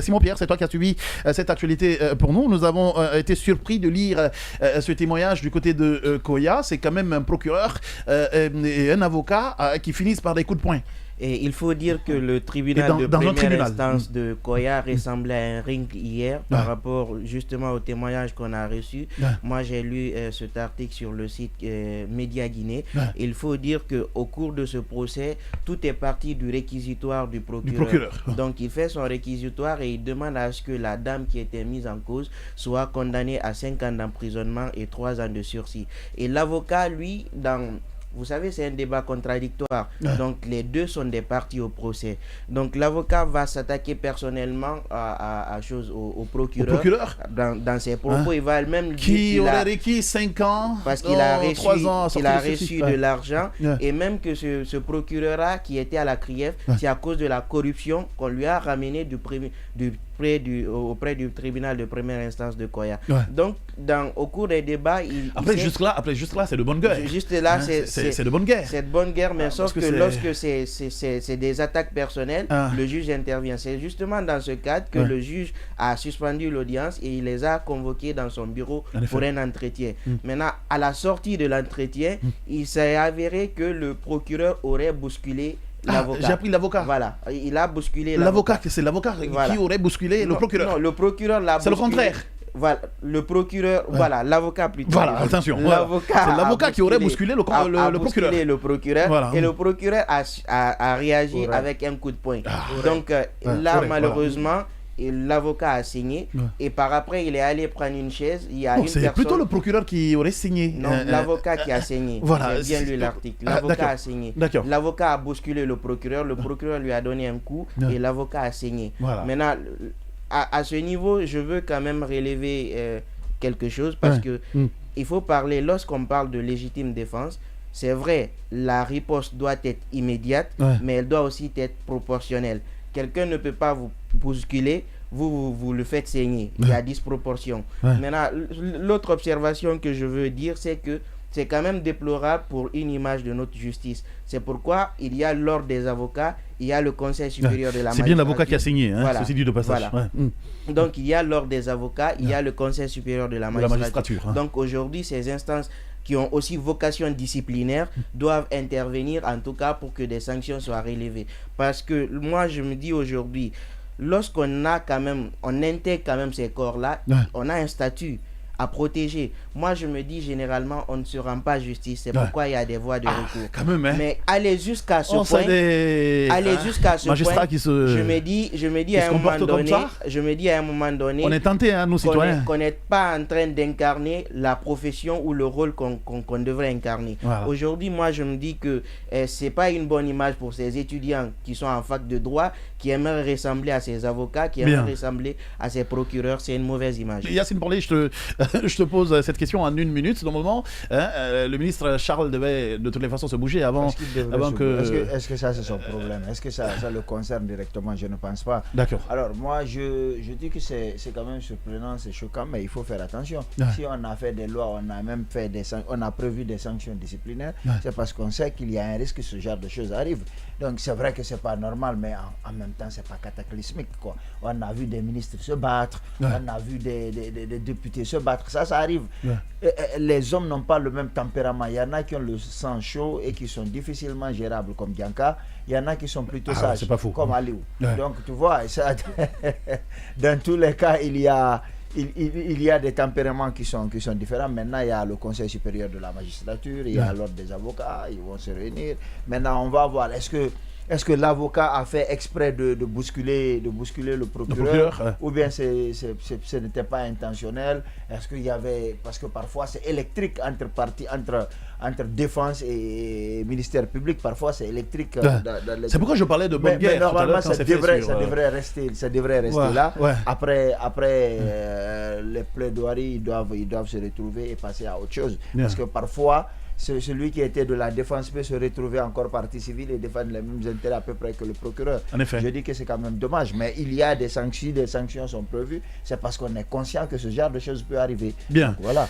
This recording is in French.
Simon Pierre, c'est toi qui as suivi cette actualité pour nous. Nous avons été surpris de lire ce témoignage du côté de Koya. C'est quand même un procureur et un avocat qui finissent par des coups de poing. Et il faut dire que le tribunal de première instance de Koya ressemblait à un ring hier par rapport justement au témoignage qu'on a reçu. Moi, j'ai lu cet article sur le site Média Guinée. Il faut dire qu'au cours de ce procès, tout est parti du réquisitoire du procureur. Donc, il fait son réquisitoire et il demande à ce que la dame qui était mise en cause soit condamnée à 5 ans d'emprisonnement et 3 ans de sursis. Et l'avocat, lui, vous savez, c'est un débat contradictoire. Donc, les deux sont des parties au procès. Donc, l'avocat va s'attaquer personnellement au procureur. Dans ses propos, il va même dire qu'il aurait requis 5 ans, parce qu'il a reçu de l'argent. Et même que ce procureur-là, qui était à la CRIEF, c'est à cause de la corruption qu'on lui a ramené auprès du tribunal de première instance de Koya. Donc, au cours des débats... Jusque-là, c'est de bonne guerre. Juste là, c'est de bonne guerre. C'est de bonne guerre, mais sauf que lorsque c'est des attaques personnelles, le juge intervient. C'est justement dans ce cadre que le juge a suspendu l'audience et il les a convoqués dans son bureau pour un entretien. Maintenant, à la sortie de l'entretien, il s'est avéré que le procureur aurait bousculé l'avocat. J'ai appris l'avocat. Voilà, il a bousculé l'avocat. C'est l'avocat qui aurait bousculé le procureur. Non, le procureur l'a bousculé. C'est le contraire. Voilà, le procureur, l'avocat plutôt. Voilà, attention. C'est l'avocat qui aurait bousculé le procureur. Voilà. Et le procureur a réagi avec un coup de poing. Donc malheureusement, l'avocat a signé et par après il est allé prendre une chaise. C'est plutôt le procureur qui aurait signé. Non, l'avocat qui a signé. J'ai bien lu l'article. L'avocat a signé. L'avocat a bousculé le procureur lui a donné un coup et l'avocat a signé. Maintenant, à ce niveau, je veux quand même relever quelque chose parce que il faut parler, lorsqu'on parle de légitime défense, c'est vrai, la riposte doit être immédiate, mais elle doit aussi être proportionnelle. Quelqu'un ne peut pas vous bousculer, vous le faites saigner. Il y a disproportion. Maintenant, l'autre observation que je veux dire, c'est que c'est quand même déplorable pour une image de notre justice. C'est pourquoi il y a l'ordre des avocats, il y a le Conseil supérieur de la magistrature. C'est bien l'avocat qui a signé, ceci dit de passage. Donc il y a l'ordre des avocats, il y a le Conseil supérieur de la magistrature. Donc aujourd'hui, ces instances qui ont aussi vocation disciplinaire doivent intervenir en tout cas pour que des sanctions soient relevées. Parce que moi je me dis aujourd'hui, lorsqu'on intègre quand même ces corps-là, on a un statut à protéger. Moi, je me dis généralement, on ne se rend pas justice. C'est pourquoi il y a des voies de recours. Quand même, mais aller jusqu'à ce point, je me dis à un moment donné, on est tenté, nous citoyens, qu'on n'est pas en train d'incarner la profession ou le rôle qu'on devrait incarner. Aujourd'hui, moi, je me dis que c'est pas une bonne image pour ces étudiants qui sont en fac de droit, qui aimeraient ressembler à ces avocats, qui aimeraient ressembler à ces procureurs. C'est une mauvaise image. Yacine Porlé, je te pose cette question en 1 minute. Normalement, le ministre Charles devait de toutes les façons se bouger avant que... Est-ce que ça c'est son problème? Est-ce que ça le concerne directement? Je ne pense pas. D'accord. Alors moi, je dis que c'est quand même surprenant, c'est choquant, mais il faut faire attention. Si on a fait des lois, on a même fait on a prévu des sanctions disciplinaires, c'est parce qu'on sait qu'il y a un risque que ce genre de choses arrive. Donc c'est vrai que c'est pas normal, mais en même temps c'est pas cataclysmique, quoi. On a vu des ministres se battre, on a vu des députés se battre, ça arrive. Les hommes n'ont pas le même tempérament. Il y en a qui ont le sang chaud et qui sont difficilement gérables comme Bianca. Il y en a qui sont plutôt sages comme Aliou. Donc tu vois, ça, dans tous les cas, il y a des tempéraments qui sont différents. Maintenant, il y a le Conseil supérieur de la magistrature, il y a l'ordre des avocats, ils vont se réunir. Maintenant, on va voir, est-ce que l'avocat a fait exprès de bousculer le procureur ou bien ce n'était pas intentionnel? Est-ce qu'il y avait... Parce que parfois c'est électrique entre défense et ministère public, parfois c'est électrique. C'est pourquoi je parlais de bonne guerre. Mais normalement ça devrait rester là. Après les plaidoiries, ils doivent se retrouver et passer à autre chose. Parce que parfois... celui qui était de la défense peut se retrouver encore partie civile et défendre les mêmes intérêts à peu près que le procureur. En effet. Je dis que c'est quand même dommage, mais il y a des sanctions sont prévues, c'est parce qu'on est conscient que ce genre de choses peut arriver. Bien. Donc, voilà.